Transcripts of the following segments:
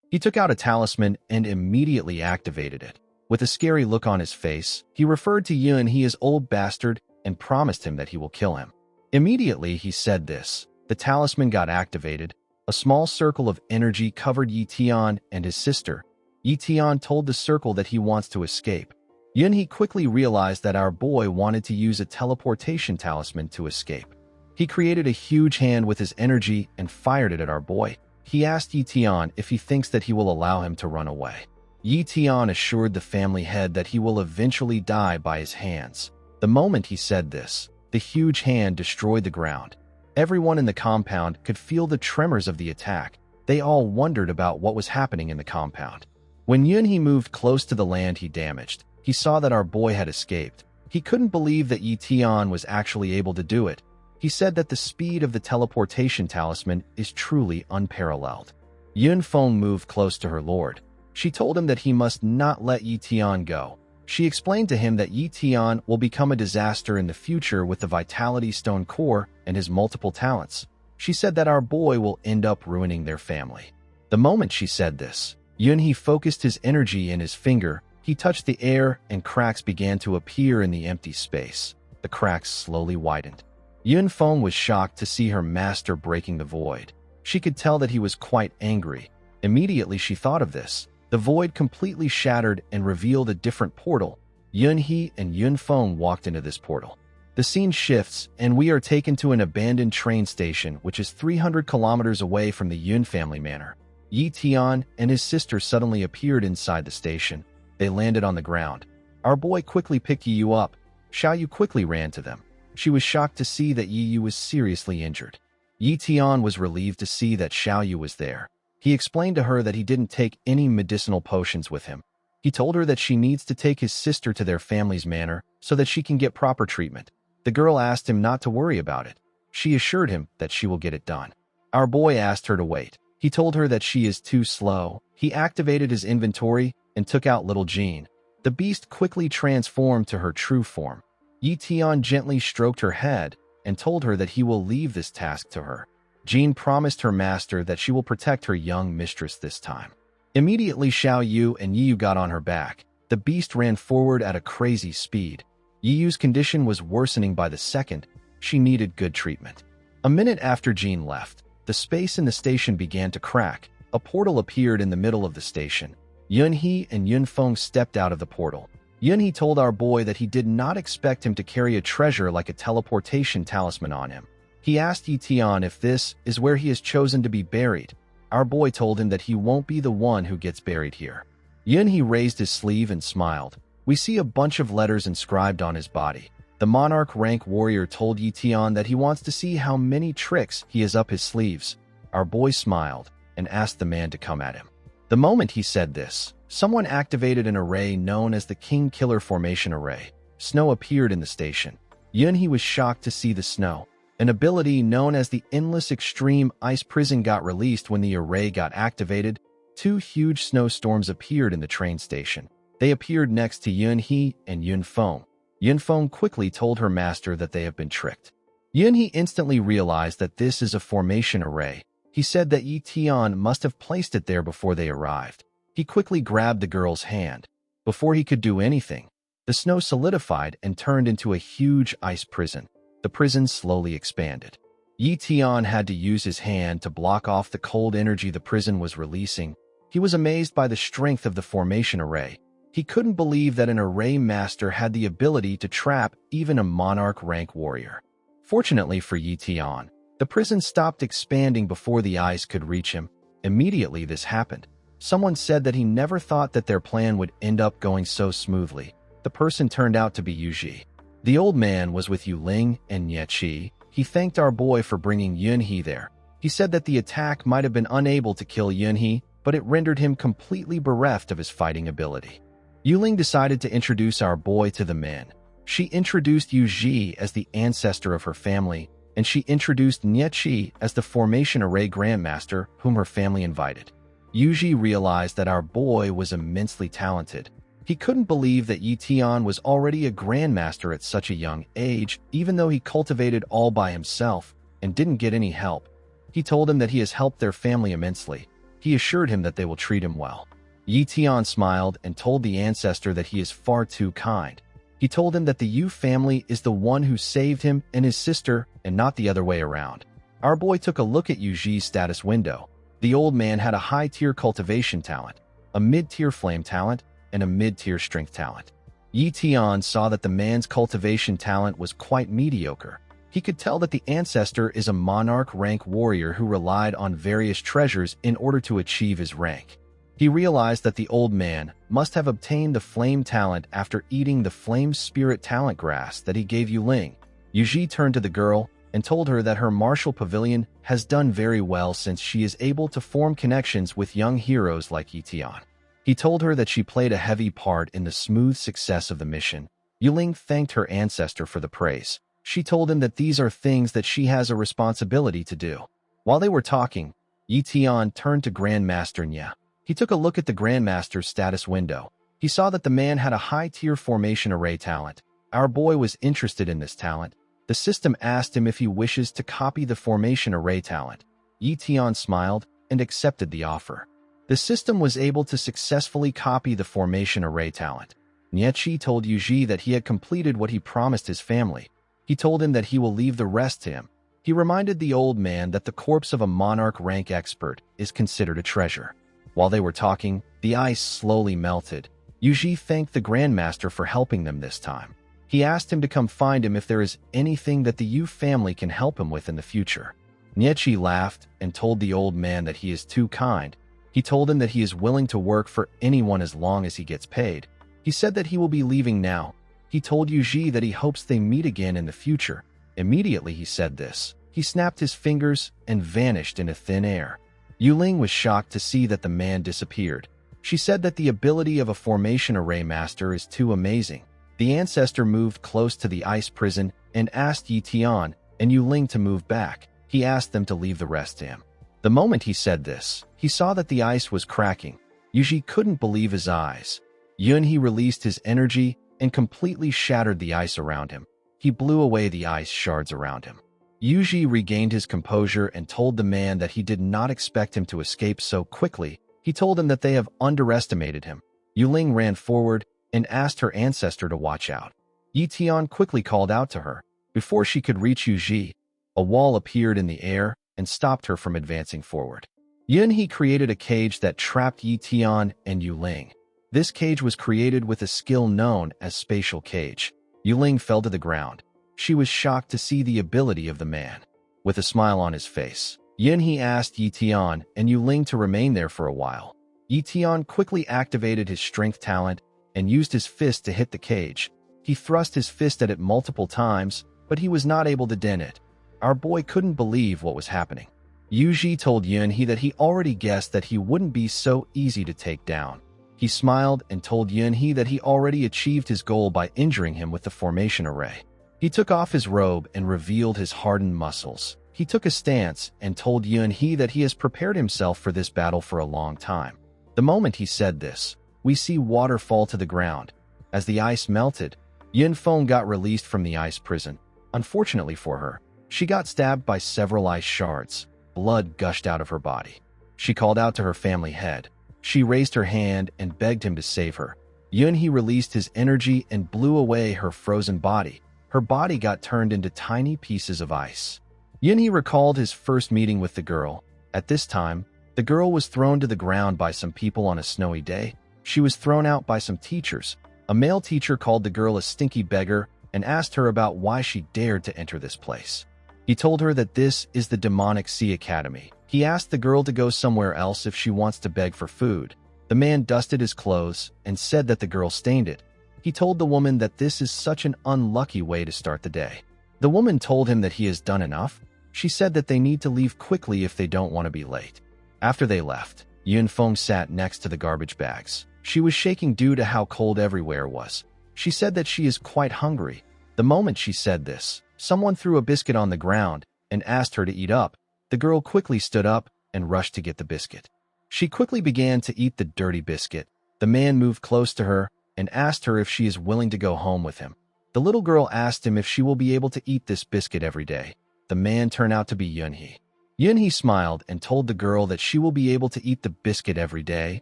He took out a talisman and immediately activated it. With a scary look on his face, he referred to Yunhi as old bastard and promised him that he will kill him. Immediately he said this. The talisman got activated. A small circle of energy covered Ye Tian and his sister. Ye Tian told the circle that he wants to escape. Yunhi quickly realized that our boy wanted to use a teleportation talisman to escape. He created a huge hand with his energy and fired it at our boy. He asked Ye Tian if he thinks that he will allow him to run away. Ye Tian assured the family head that he will eventually die by his hands. The moment he said this, the huge hand destroyed the ground. Everyone in the compound could feel the tremors of the attack. They all wondered about what was happening in the compound. When Yunhi moved close to the land he damaged, he saw that our boy had escaped. He couldn't believe that Ye Tian was actually able to do it. He said that the speed of the teleportation talisman is truly unparalleled. Yunfeng moved close to her lord. She told him that he must not let Ye Tian go. She explained to him that Ye Tian will become a disaster in the future with the Vitality Stone core and his multiple talents. She said that our boy will end up ruining their family. The moment she said this, Yunhi focused his energy in his finger. He touched the air and cracks began to appear in the empty space. The cracks slowly widened. Yunfeng was shocked to see her master breaking the void. She could tell that he was quite angry. Immediately she thought of this. The void completely shattered and revealed a different portal. Yunhi and Yunfeng walked into this portal. The scene shifts, and we are taken to an abandoned train station which is 300 kilometers away from the Yun family manor. Ye Tian and his sister suddenly appeared inside the station. They landed on the ground. Our boy quickly picked Yu up. Xiaoyu quickly ran to them. She was shocked to see that Yu was seriously injured. Ye Tian was relieved to see that Xiaoyu was there. He explained to her that he didn't take any medicinal potions with him. He told her that she needs to take his sister to their family's manor so that she can get proper treatment. The girl asked him not to worry about it. She assured him that she will get it done. Our boy asked her to wait. He told her that she is too slow. He activated his inventory and took out little Jean. The beast quickly transformed to her true form. Ye Tian gently stroked her head and told her that he will leave this task to her. Jean promised her master that she will protect her young mistress this time. Immediately Xiaoyu and Yu got on her back. The beast ran forward at a crazy speed. Yu's condition was worsening by the second. She needed good treatment. A minute after Jean left, the space in the station began to crack. A portal appeared in the middle of the station. Yunhi and Yunfeng stepped out of the portal. Yunhi told our boy that he did not expect him to carry a treasure like a teleportation talisman on him. He asked Ye Tian if this is where he is chosen to be buried. Our boy told him that he won't be the one who gets buried here. Yunhi raised his sleeve and smiled. We see a bunch of letters inscribed on his body. The monarch rank warrior told Ye Tian that he wants to see how many tricks he has up his sleeves. Our boy smiled and asked the man to come at him. The moment he said this, someone activated an array known as the King Killer Formation Array. Snow appeared in the station. Yunhi was shocked to see the snow. An ability known as the Endless Extreme Ice Prison got released when the array got activated. 2 huge snowstorms appeared in the train station. They appeared next to Yunhi and Yunfeng. Yunfeng quickly told her master that they have been tricked. Yunhi instantly realized that this is a formation array. He said that Ye Tian must have placed it there before they arrived. He quickly grabbed the girl's hand. Before he could do anything, the snow solidified and turned into a huge ice prison. The prison slowly expanded. Ye Tian had to use his hand to block off the cold energy the prison was releasing. He was amazed by the strength of the formation array. He couldn't believe that an array master had the ability to trap even a monarch rank warrior. Fortunately for Ye Tian, the prison stopped expanding before the ice could reach him. Immediately this happened. Someone said that he never thought that their plan would end up going so smoothly. The person turned out to be Yuji. The old man was with Yuling and Yechi. He thanked our boy for bringing Yunhi there. He said that the attack might have been unable to kill Yunhi, but it rendered him completely bereft of his fighting ability. Yuling decided to introduce our boy to the men. She introduced Yuji as the ancestor of her family, and she introduced Niechi as the Formation Array Grandmaster whom her family invited. Yuji realized that our boy was immensely talented. He couldn't believe that Ye Tian was already a Grandmaster at such a young age, even though he cultivated all by himself and didn't get any help. He told him that he has helped their family immensely. He He assured him that they will treat him well. Ye Tian smiled and told the ancestor that he is far too kind. He told him that the Yu family is the one who saved him and his sister and not the other way around. Our boy took a look at Yuji's status window. The old man had a high-tier cultivation talent, a mid-tier flame talent, and a mid-tier strength talent. Ye Tian saw that the man's cultivation talent was quite mediocre. He could tell that the ancestor is a monarch rank warrior who relied on various treasures in order to achieve his rank. He realized that the old man must have obtained the flame talent after eating the flame spirit talent grass that he gave Yuling. Yuji turned to the girl and told her that her martial pavilion has done very well since she is able to form connections with young heroes like Ye Tian. He told her that she played a heavy part in the smooth success of the mission. Yuling thanked her ancestor for the praise. She told him that these are things that she has a responsibility to do. While they were talking, Ye Tian turned to Grandmaster Nya. He took a look at the Grandmaster's status window. He saw that the man had a high-tier formation array talent. Our boy was interested in this talent. The system asked him if he wishes to copy the formation array talent. Ye Tian smiled and accepted the offer. The system was able to successfully copy the formation array talent. Nietzsche told Yuji that he had completed what he promised his family. He told him that he will leave the rest to him. He reminded the old man that the corpse of a monarch rank expert is considered a treasure. While they were talking, the ice slowly melted. Yuji thanked the Grandmaster for helping them this time. He asked him to come find him if there is anything that the Yu family can help him with in the future. Nietzsche laughed and told the old man that he is too kind. He told him that he is willing to work for anyone as long as he gets paid. He said that he will be leaving now. He told Yuji that he hopes they meet again in the future. Immediately he said this. He snapped his fingers and vanished into thin air. Yuling was shocked to see that the man disappeared. She said that the ability of a formation array master is too amazing. The ancestor moved close to the ice prison and asked Ye Tian and Yuling to move back. He asked them to leave the rest to him. The moment he said this, he saw that the ice was cracking. Yuji couldn't believe his eyes. Yunhi released his energy and completely shattered the ice around him. He blew away the ice shards around him. Yuji regained his composure and told the man that he did not expect him to escape so quickly. He told him that they have underestimated him. Yuling ran forward and asked her ancestor to watch out. Ye Tian quickly called out to her. Before she could reach Yuji, a wall appeared in the air and stopped her from advancing forward. Yunhi created a cage that trapped Ye Tian and Yuling. This cage was created with a skill known as spatial cage. Yuling fell to the ground. She was shocked to see the ability of the man. With a smile on his face, Yunhi asked Ye Tian and Yuling to remain there for a while. Ye Tian quickly activated his strength talent and used his fist to hit the cage. He thrust his fist at it multiple times, but he was not able to dent it. Our boy couldn't believe what was happening. Yuji told Yunhi that he already guessed that he wouldn't be so easy to take down. He smiled and told Yunhi that he already achieved his goal by injuring him with the formation array. He took off his robe and revealed his hardened muscles. He took a stance and told Yunhi that he has prepared himself for this battle for a long time. The moment he said this, we see water fall to the ground. As the ice melted, Yunfeng got released from the ice prison. Unfortunately for her, she got stabbed by several ice shards. Blood gushed out of her body. She called out to her family head. She raised her hand and begged him to save her. Yunhi released his energy and blew away her frozen body. Her body got turned into tiny pieces of ice. Yunhi recalled his first meeting with the girl. At this time, the girl was thrown to the ground by some people on a snowy day. She was thrown out by some teachers. A male teacher called the girl a stinky beggar and asked her about why she dared to enter this place. He told her that this is the demonic sea academy. He asked the girl to go somewhere else if she wants to beg for food. The man dusted his clothes and said that the girl stained it. He told the woman that this is such an unlucky way to start the day. The woman told him that he has done enough. She said that they need to leave quickly if they don't want to be late. After they left, Yunfeng sat next to the garbage bags. She was shaking due to how cold everywhere was. She said that she is quite hungry. The moment she said this, someone threw a biscuit on the ground and asked her to eat up. The girl quickly stood up and rushed to get the biscuit. She quickly began to eat the dirty biscuit. The man moved close to her and asked her if she is willing to go home with him. The little girl asked him if she will be able to eat this biscuit every day. The man turned out to be Yunhi. Yunhi smiled and told the girl that she will be able to eat the biscuit every day,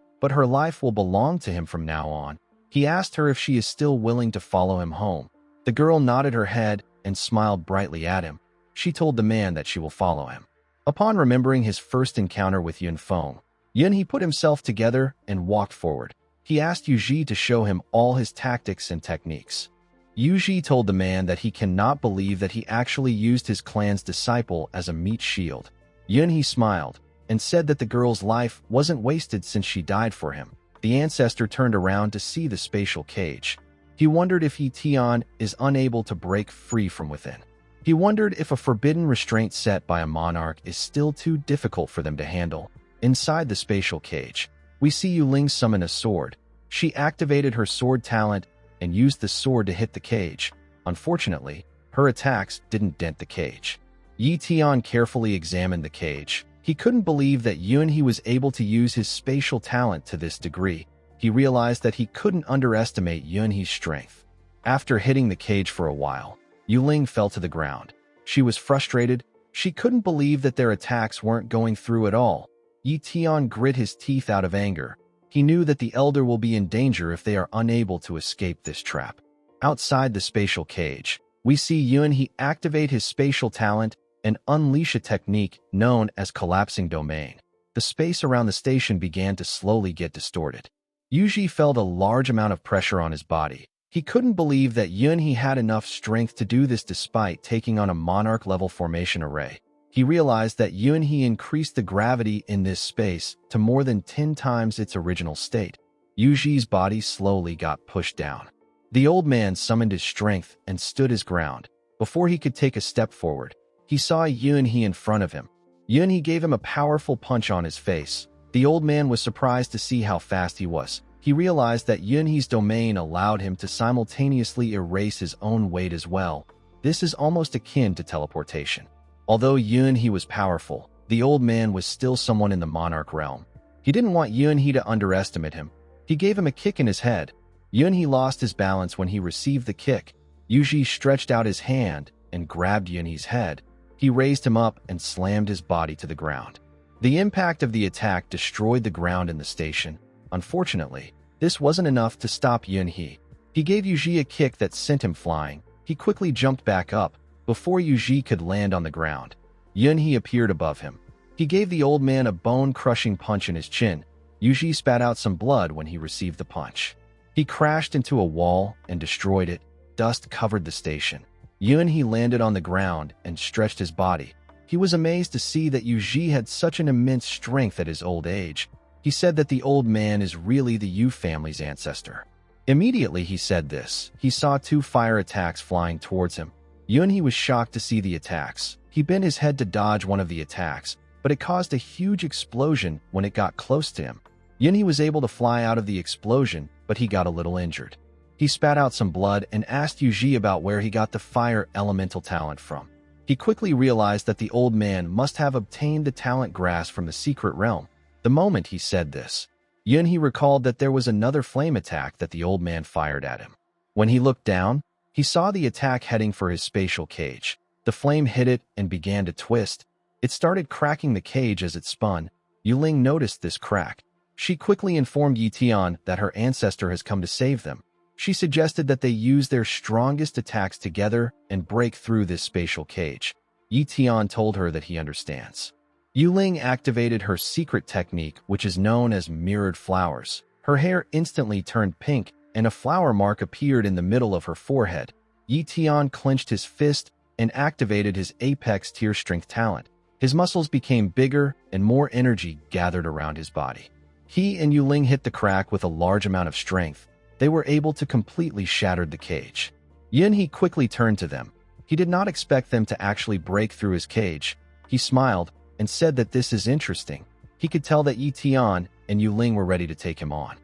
but her life will belong to him from now on. He asked her if she is still willing to follow him home. The girl nodded her head and smiled brightly at him. She told the man that she will follow him. Upon remembering his first encounter with Yunfeng, Yunhi put himself together and walked forward. He asked Yuji to show him all his tactics and techniques. Yuji told the man that he cannot believe that he actually used his clan's disciple as a meat shield. Yunhi smiled and said that the girl's life wasn't wasted since she died for him. The ancestor turned around to see the spatial cage. He wondered if Ye Tian is unable to break free from within. He wondered if a forbidden restraint set by a monarch is still too difficult for them to handle. Inside the spatial cage, we see Yuling summon a sword. She activated her sword talent and used the sword to hit the cage. Unfortunately, her attacks didn't dent the cage. Ye Tian carefully examined the cage. He couldn't believe that Yunhi was able to use his spatial talent to this degree. He realized that he couldn't underestimate Yunhi's strength. After hitting the cage for a while, Yuling fell to the ground. She was frustrated. She couldn't believe that their attacks weren't going through at all. Ye Tian grit his teeth out of anger. He knew that the elder will be in danger if they are unable to escape this trap. Outside the spatial cage, we see Yunhi activate his spatial talent and unleash a technique known as collapsing domain. The space around the station began to slowly get distorted. Yuji felt a large amount of pressure on his body. He couldn't believe that Yunhi had enough strength to do this despite taking on a monarch-level formation array. He realized that Yunhi increased the gravity in this space to more than 10 times its original state. Yuji's body slowly got pushed down. The old man summoned his strength and stood his ground. Before he could take a step forward, he saw Yunhi in front of him. Yunhi gave him a powerful punch on his face. The old man was surprised to see how fast he was. He realized that Yunhi's domain allowed him to simultaneously erase his own weight as well. This is almost akin to teleportation. Although Yunhi was powerful, the old man was still someone in the monarch realm. He didn't want Yunhi to underestimate him. He gave him a kick in his head. Yunhi lost his balance when he received the kick. Yuji stretched out his hand and grabbed Yunhi's head. He raised him up and slammed his body to the ground. The impact of the attack destroyed the ground in the station. Unfortunately, this wasn't enough to stop Yunhi. He gave Yuji a kick that sent him flying. He quickly jumped back up before Yuji could land on the ground. Yunhi appeared above him. He gave the old man a bone-crushing punch in his chin. Yuji spat out some blood when he received the punch. He crashed into a wall and destroyed it. Dust covered the station. Yunhi landed on the ground and stretched his body. He was amazed to see that Yuji had such an immense strength at his old age. He said that the old man is really the Yu family's ancestor. Immediately he said this, he saw 2 fire attacks flying towards him. Yunhi was shocked to see the attacks. He bent his head to dodge one of the attacks, but it caused a huge explosion when it got close to him. Yunhi was able to fly out of the explosion, but he got a little injured. He spat out some blood and asked Yuji about where he got the fire elemental talent from. He quickly realized that the old man must have obtained the talent grass from the secret realm. The moment he said this, Yunhi recalled that there was another flame attack that the old man fired at him. When he looked down, he saw the attack heading for his spatial cage. The flame hit it and began to twist. It started cracking the cage as it spun. Yuling noticed this crack. She quickly informed Ye Tian that her ancestor has come to save them. She suggested that they use their strongest attacks together and break through this spatial cage. Ye Tian told her that he understands. Yuling activated her secret technique, which is known as mirrored flowers. Her hair instantly turned pink, and a flower mark appeared in the middle of her forehead. Ye Tian clenched his fist and activated his apex tier strength talent. His muscles became bigger, and more energy gathered around his body. He and Yuling hit the crack with a large amount of strength. They were able to completely shatter the cage. Yunhi quickly turned to them. He did not expect them to actually break through his cage. He smiled and said that this is interesting. He could tell that Ye Tian and Yuling were ready to take him on.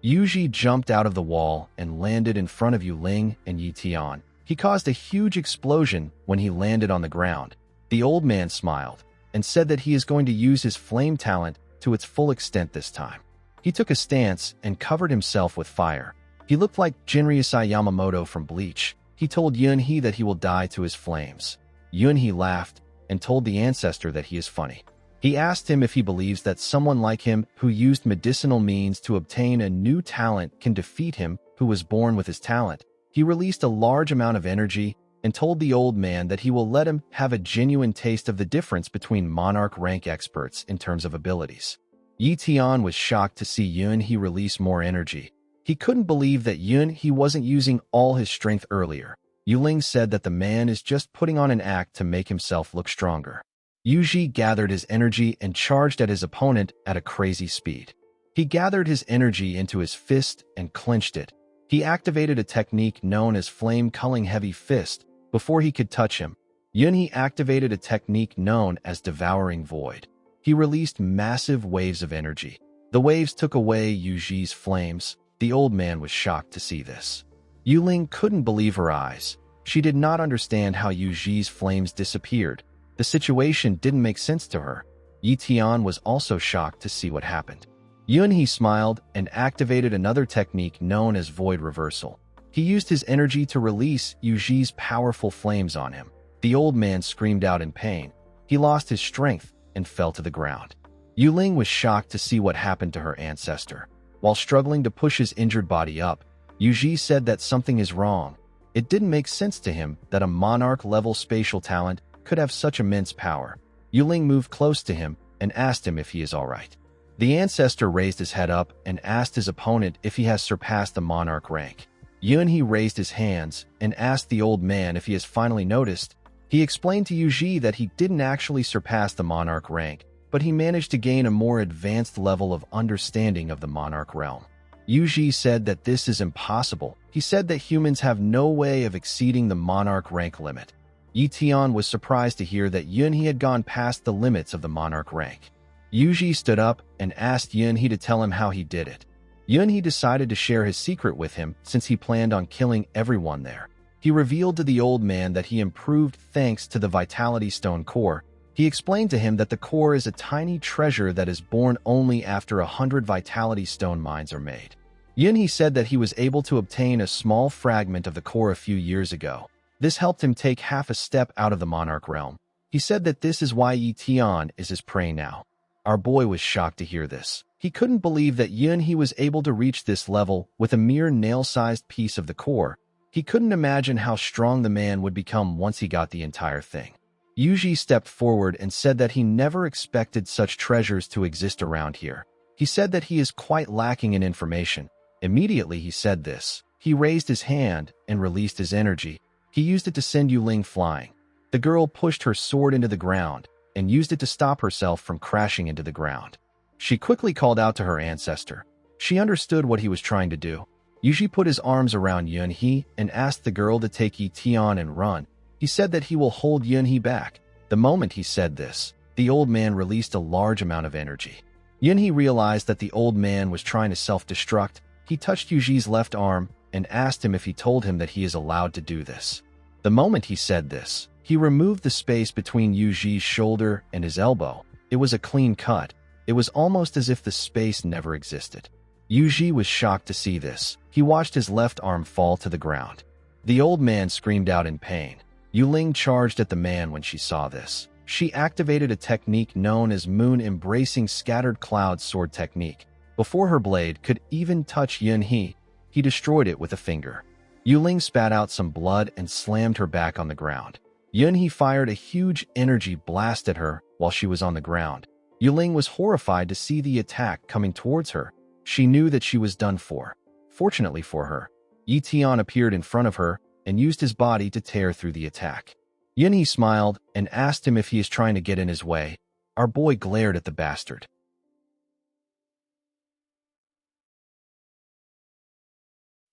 Yuji jumped out of the wall and landed in front of Yuling and Ye Tian. He caused a huge explosion when he landed on the ground. The old man smiled and said that he is going to use his flame talent to its full extent this time. He took a stance and covered himself with fire. He looked like Jinryusai Yamamoto from Bleach. He told Yunhi that he will die to his flames. Yunhi laughed and told the ancestor that he is funny. He asked him if he believes that someone like him who used medicinal means to obtain a new talent can defeat him who was born with his talent. He released a large amount of energy and told the old man that he will let him have a genuine taste of the difference between monarch rank experts in terms of abilities. Ye Tian was shocked to see Yunhi release more energy. He couldn't believe that Yunhi wasn't using all his strength earlier. Yuling said that the man is just putting on an act to make himself look stronger. Yunhi gathered his energy and charged at his opponent at a crazy speed. He gathered his energy into his fist and clenched it. He activated a technique known as Flame Culling Heavy Fist before he could touch him. Yunhi activated a technique known as Devouring Void. He released massive waves of energy. The waves took away Yunhi's flames. The old man was shocked to see this. Yuling couldn't believe her eyes. She did not understand how Yunhi's flames disappeared. The situation didn't make sense to her. Ye Tian was also shocked to see what happened. Yunhi smiled and activated another technique known as Void Reversal. He used his energy to release Yunhi's powerful flames on him. The old man screamed out in pain. He lost his strength and fell to the ground. Yuling was shocked to see what happened to her ancestor. While struggling to push his injured body up, Yunhi said that something is wrong. It didn't make sense to him that a monarch-level spatial talent could have such immense power. Yuling moved close to him and asked him if he is all right. The ancestor raised his head up and asked his opponent if he has surpassed the monarch rank. Yunhi raised his hands and asked the old man if he has finally noticed. He explained to Yunhi that he didn't actually surpass the monarch rank, but he managed to gain a more advanced level of understanding of the monarch realm. Yunhi said that this is impossible. He said that humans have no way of exceeding the monarch rank limit. Ye Tian was surprised to hear that Yunhi had gone past the limits of the monarch rank. Yunhi stood up and asked Yunhi to tell him how he did it. Yunhi decided to share his secret with him since he planned on killing everyone there. He revealed to the old man that he improved thanks to the Vitality Stone core. He explained to him that the core is a tiny treasure that is born only after 100 Vitality Stone mines are made. Yunhi said that he was able to obtain a small fragment of the core a few years ago. This helped him take half a step out of the monarch realm. He said that this is why Ye Tian is his prey now. Our boy was shocked to hear this. He couldn't believe that Yunhi was able to reach this level with a mere nail-sized piece of the core. He couldn't imagine how strong the man would become once he got the entire thing. Yunhi stepped forward and said that he never expected such treasures to exist around here. He said that he is quite lacking in information. Immediately he said this. He raised his hand and released his energy. He used it to send Yuling flying. The girl pushed her sword into the ground and used it to stop herself from crashing into the ground. She quickly called out to her ancestor. She understood what he was trying to do. Yunhi put his arms around Yunhi and asked the girl to take Ye Tian and run. He said that he will hold Yunhi back. The moment he said this, the old man released a large amount of energy. Yunhi realized that the old man was trying to self-destruct. He touched Yunhi's left arm and asked him if he told him that he is allowed to do this. The moment he said this, he removed the space between Yunhi's shoulder and his elbow. It was a clean cut. It was almost as if the space never existed. Yunhi was shocked to see this. He watched his left arm fall to the ground. The old man screamed out in pain. Yuling charged at the man when she saw this. She activated a technique known as Moon Embracing Scattered Cloud Sword Technique. Before her blade could even touch Yunhi, he destroyed it with a finger. Yuling spat out some blood and slammed her back on the ground. Yunhi fired a huge energy blast at her while she was on the ground. Yuling was horrified to see the attack coming towards her. She knew that she was done for. Fortunately for her, Ye Tian appeared in front of her and used his body to tear through the attack. Yunhi smiled and asked him if he is trying to get in his way. Our boy glared at the bastard.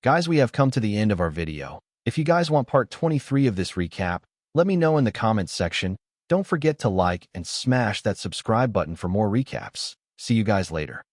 Guys, we have come to the end of our video. If you guys want part 23 of this recap, let me know in the comments section. Don't forget to like and smash that subscribe button for more recaps. See you guys later.